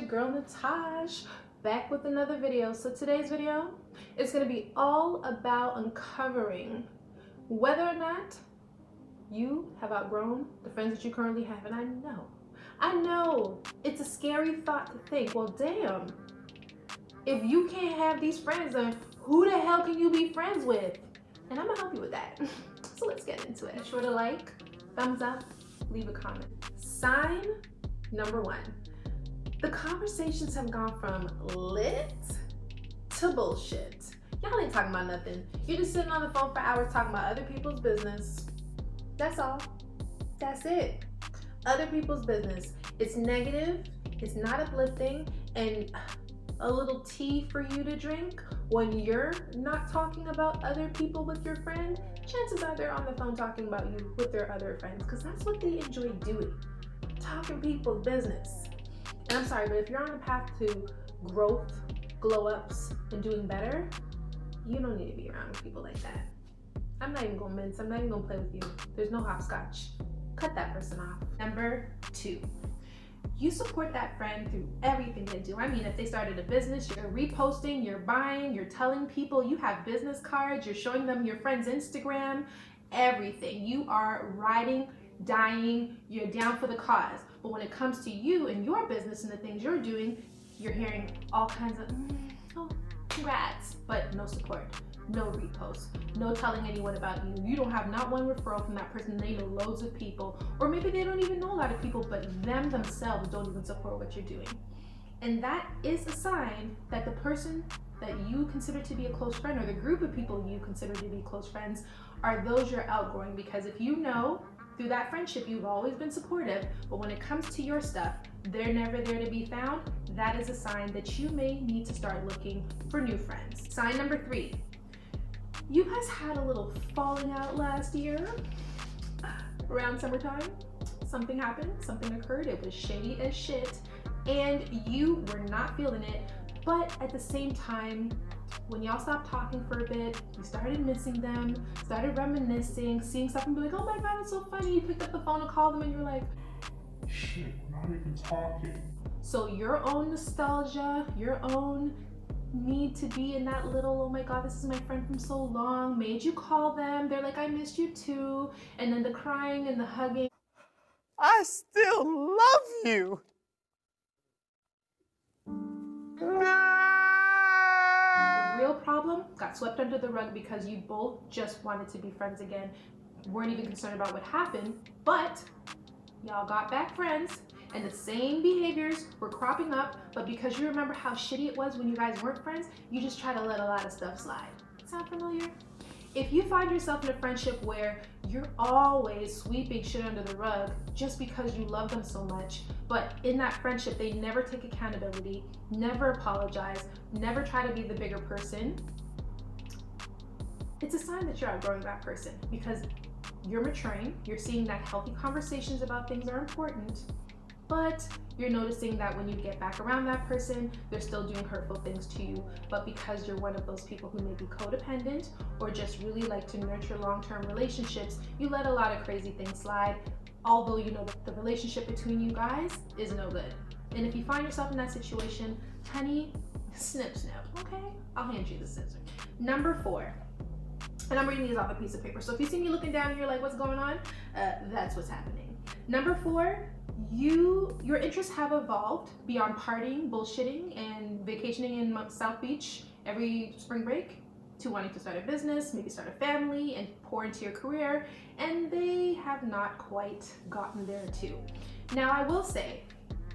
girl Natasha, back with another video. So today's video is going to be all about uncovering whether or not you have outgrown the friends that you currently have. And I know it's a scary thought to think, well damn, if you can't have these friends, then who the hell can you be friends with? And I'm gonna help you with that. So let's get into it. Be sure to like, thumbs up, leave a comment. Sign number one. The conversations have gone from lit to bullshit. Y'all ain't talking about nothing. You're just sitting on the phone for hours talking about other people's business. That's all. That's it. Other people's business. It's negative, it's not uplifting, and a little tea for you to drink when you're not talking about other people with your friend. Chances are they're on the phone talking about you with their other friends, because that's what they enjoy doing, talking people's business. And I'm sorry, but if you're on a path to growth, glow ups, and doing better, you don't need to be around people like that. I'm not even gonna mince, I'm not even gonna play with you. There's no hopscotch. Cut that person off. Number two, you support that friend through everything they do. I mean, if they started a business, you're reposting, you're buying, you're telling people, you have business cards, you're showing them your friend's Instagram, everything. You are riding, dying, you're down for the cause. But when it comes to you and your business and the things you're doing, you're hearing all kinds of, oh, congrats, but no support, no reposts, no telling anyone about you. You don't have not one referral from that person. They know loads of people, or maybe they don't even know a lot of people, but them themselves don't even support what you're doing. And that is a sign that the person that you consider to be a close friend, or the group of people you consider to be close friends, are those you're outgrowing. Because if you know through that friendship you've always been supportive, but when it comes to your stuff, they're never there to be found, that is a sign that you may need to start looking for new friends. Sign number three. You guys had a little falling out last year around summertime. Something happened, something occurred, it was shady as shit, and you were not feeling it. But at the same time, when y'all stopped talking for a bit, you started missing them, started reminiscing, seeing stuff and be like, oh my God, it's so funny. You picked up the phone and called them and you were like, shit, we're not even talking. So your own nostalgia, your own need to be in that little, oh my God, this is my friend from so long, made you call them. They're like, I missed you too. And then the crying and the hugging. I still love you. The real problem got swept under the rug because you both just wanted to be friends again, weren't even concerned about what happened, but y'all got back friends. And the same behaviors were cropping up, but because you remember how shitty it was when you guys weren't friends, you just try to let a lot of stuff slide. Sound familiar? If you find yourself in a friendship where you're always sweeping shit under the rug just because you love them so much, but in that friendship they never take accountability, never apologize, never try to be the bigger person, it's a sign that you're outgrowing that person, because you're maturing, you're seeing that healthy conversations about things are important, but you're noticing that when you get back around that person, they're still doing hurtful things to you. But because you're one of those people who may be codependent or just really like to nurture long-term relationships, you let a lot of crazy things slide, although you know that the relationship between you guys is no good. And if you find yourself in that situation, honey, snip, snip, okay? I'll hand you the scissors. Number four, and I'm reading these off a piece of paper, so if you see me looking down and you're like, what's going on? That's what's happening. Number four, your interests have evolved beyond partying, bullshitting, and vacationing in South Beach every spring break to wanting to start a business, maybe start a family, and pour into your career, and they have not quite gotten there too. Now, I will say,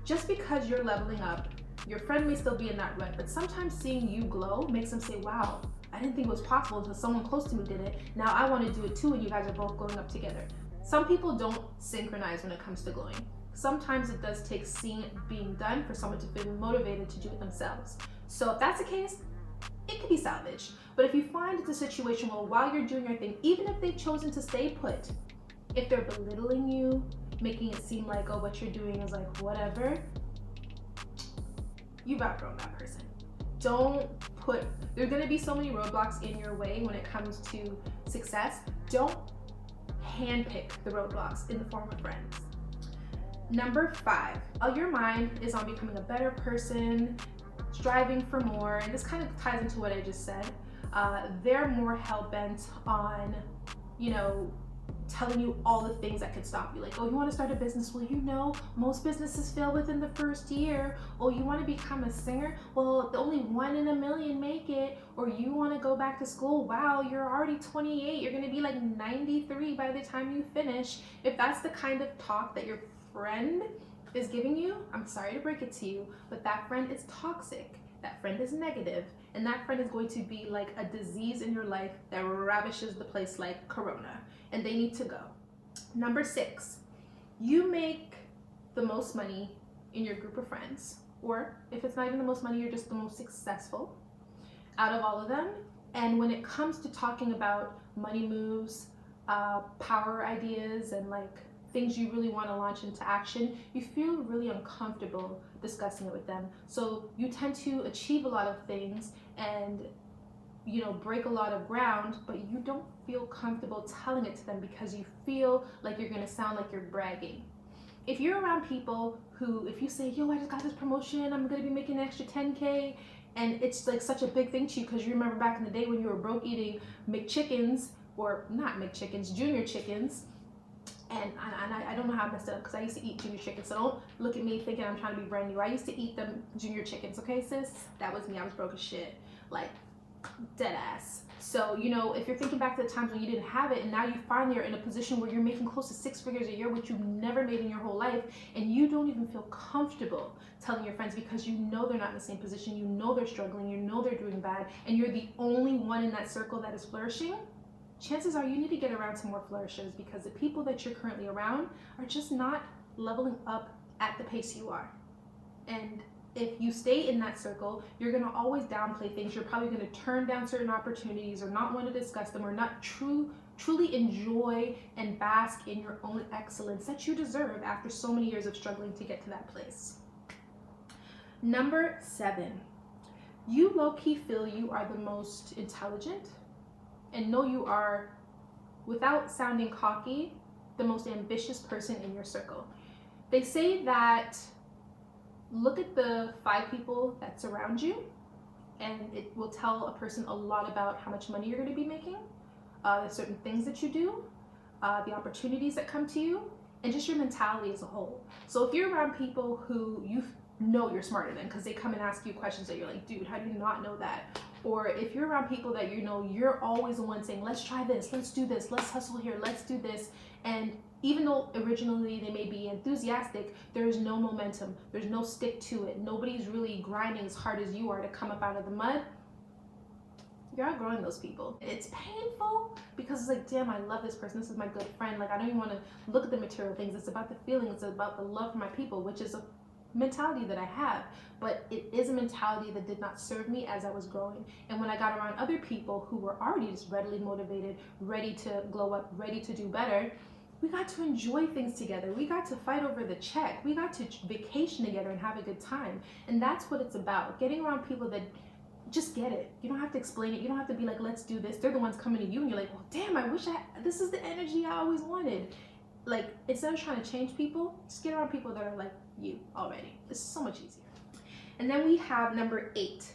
just because you're leveling up, your friend may still be in that rut, but sometimes seeing you glow makes them say, wow, I didn't think it was possible until someone close to me did it. Now I want to do it too, and you guys are both glowing up together. Some people don't synchronize when it comes to glowing. Sometimes it does take seeing it being done for someone to feel motivated to do it themselves. So if that's the case, it could be salvaged. But if you find it's a situation where while you're doing your thing, even if they've chosen to stay put, if they're belittling you, making it seem like, oh, what you're doing is like whatever, you've outgrown that person. Don't put, there's gonna be so many roadblocks in your way when it comes to success. Don't handpick the roadblocks in the form of friends. Number 5, all your mind is on becoming a better person, striving for more, and this kind of ties into what I just said. They're more hell-bent on, telling you all the things that could stop you. Like, oh, you want to start a business? Well, most businesses fail within the first year. Oh, you want to become a singer? Well, only 1 in a million make it. Or you want to go back to school? Wow, you're already 28. You're going to be like 93 by the time you finish. If that's the kind of talk that your friend is giving you, I'm sorry to break it to you, but that friend is toxic. That friend is negative, and that friend is going to be like a disease in your life that ravishes the place like corona, and they need to go. Number 6, you make the most money in your group of friends, or if it's not even the most money, you're just the most successful out of all of them. And when it comes to talking about money moves, power ideas, and like things you really want to launch into action, you feel really uncomfortable discussing it with them. So you tend to achieve a lot of things and break a lot of ground, but you don't feel comfortable telling it to them because you feel like you're going to sound like you're bragging. If you're around people who, if you say, yo, I just got this promotion, I'm going to be making an extra 10K, and it's like such a big thing to you because you remember back in the day when you were broke eating McChickens, or not McChickens, Junior Chickens. And I don't know how I messed it up because I used to eat Junior Chickens, so don't look at me thinking I'm trying to be brand new. I used to eat them Junior Chickens, okay, sis? That was me. I was broke as shit, like dead ass. So, if you're thinking back to the times when you didn't have it and now you finally are in a position where you're making close to 6 figures a year, which you've never made in your whole life, and you don't even feel comfortable telling your friends because they're not in the same position, they're struggling, they're doing bad, and you're the only one in that circle that is flourishing, chances are you need to get around some more flourishers because the people that you're currently around are just not leveling up at the pace you are. And if you stay in that circle, you're going to always downplay things. You're probably going to turn down certain opportunities or not want to discuss them or not truly enjoy and bask in your own excellence that you deserve after so many years of struggling to get to that place. Number 7, you low-key feel you are the most intelligent and know you are, without sounding cocky, the most ambitious person in your circle. They say that look at the 5 people that surround you, and it will tell a person a lot about how much money you're going to be making, the certain things that you do, the opportunities that come to you, and just your mentality as a whole. So if you're around people who you know you're smarter than because they come and ask you questions that you're like, dude, how do you not know that? Or if you're around people that you're always the one saying, let's try this, let's do this, let's hustle here, let's do this. And even though originally they may be enthusiastic, there is no momentum, there's no stick to it. Nobody's really grinding as hard as you are to come up out of the mud. You're outgrowing those people. It's painful because it's like, damn, I love this person. This is my good friend. Like, I don't even want to look at the material things. It's about the feelings. It's about the love for my people, which is a mentality that I have, but it is a mentality that did not serve me as I was growing. And when I got around other people who were already just readily motivated, ready to glow up, ready to do better, we got to enjoy things together. We got to fight over the check. We got to vacation together and have a good time. And that's what it's about, getting around people that just get it. You don't have to explain it. You don't have to be like, let's do this. They're the ones coming to you and you're like, well, damn, I wish this is the energy I always wanted. Like, instead of trying to change people, just get around people that are like you already. It's so much easier. And then we have number 8.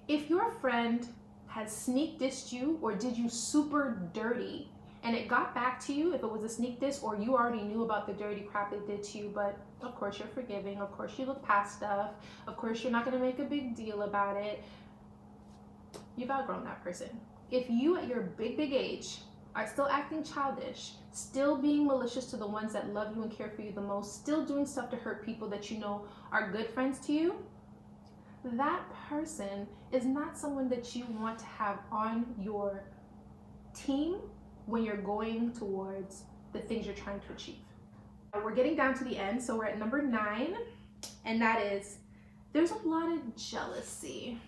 If your friend has sneak dissed you or did you super dirty and it got back to you, if it was a sneak diss or you already knew about the dirty crap they did to you, but of course you're forgiving, of course you look past stuff, of course you're not going to make a big deal about it, you've outgrown that person. If you at your big age are still acting childish, still being malicious to the ones that love you and care for you the most, still doing stuff to hurt people that you know are good friends to you, that person is not someone that you want to have on your team when you're going towards the things you're trying to achieve. We're getting down to the end, so we're at number 9, and that is, there's a lot of jealousy.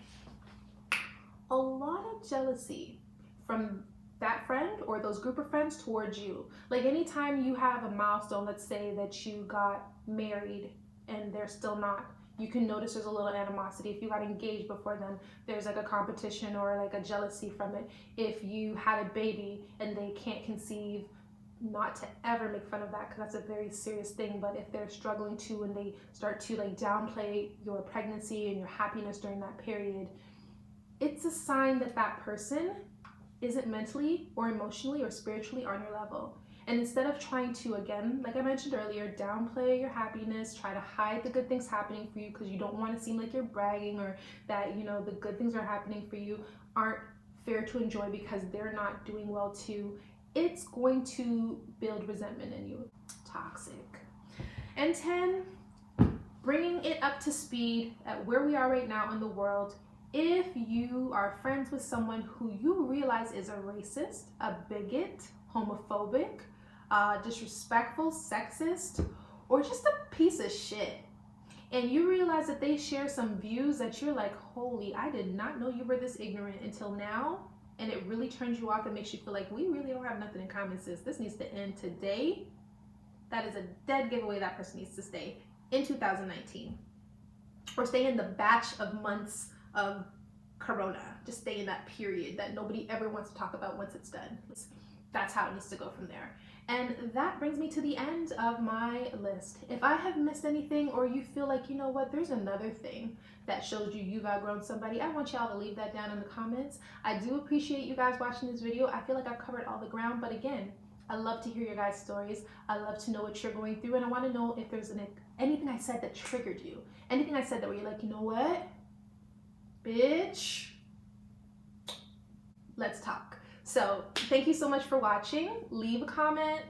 A lot of jealousy from that friend or those group of friends towards you. Like, anytime you have a milestone, let's say that you got married and they're still not, you can notice there's a little animosity. If you got engaged before them, there's like a competition or like a jealousy from it. If you had a baby and they can't conceive, not to ever make fun of that because that's a very serious thing. But if they're struggling to and they start to like downplay your pregnancy and your happiness during that period, it's a sign that that person isn't mentally or emotionally or spiritually on your level. And instead of trying to, again, like I mentioned earlier, downplay your happiness, try to hide the good things happening for you because you don't want to seem like you're bragging, or that, you know, the good things are happening for you aren't fair to enjoy because they're not doing well too, it's going to build resentment in you. Toxic. And 10, bringing it up to speed at where we are right now in the world. If you are friends with someone who you realize is a racist, a bigot, homophobic, disrespectful, sexist, or just a piece of shit, and you realize that they share some views that you're like, holy, I did not know you were this ignorant until now, and it really turns you off and makes you feel like we really don't have nothing in common, sis. This needs to end today. That is a dead giveaway. That person needs to stay in 2019, or stay in the batch of months of corona. Just stay in that period that nobody ever wants to talk about once it's done. That's how it needs to go from there. And that brings me to the end of my list. If I have missed anything, or you feel like, you know what, there's another thing that shows you you've outgrown somebody, I want y'all to leave that down in the comments. I do appreciate you guys watching this video. I feel like I've covered all the ground, but again, I love to hear your guys' stories. I love to know what you're going through, and I want to know if there's anything I said that triggered you. Anything I said that where you're like, you know what, bitch, let's talk. So thank you so much for watching. Leave a comment,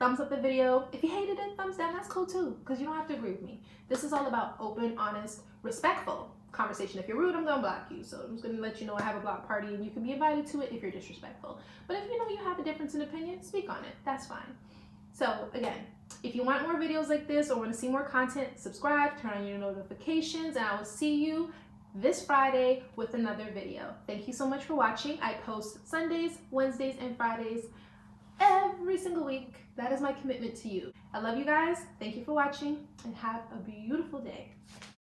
thumbs up the video. If you hated it, thumbs down. That's cool too, because you don't have to agree with me. This is all about open, honest, respectful conversation. If you're rude, I'm gonna block you. So I'm just gonna let you know I have a block party, and you can be invited to it if you're disrespectful. But if you know you have a difference in opinion, speak on it. That's fine. So again, if you want more videos like this or want to see more content, subscribe, turn on your notifications, and I will see you this Friday with another video. Thank you so much for watching. I post Sundays, Wednesdays, and Fridays every single week. That is my commitment to you. I love you guys. Thank you for watching, and have a beautiful day.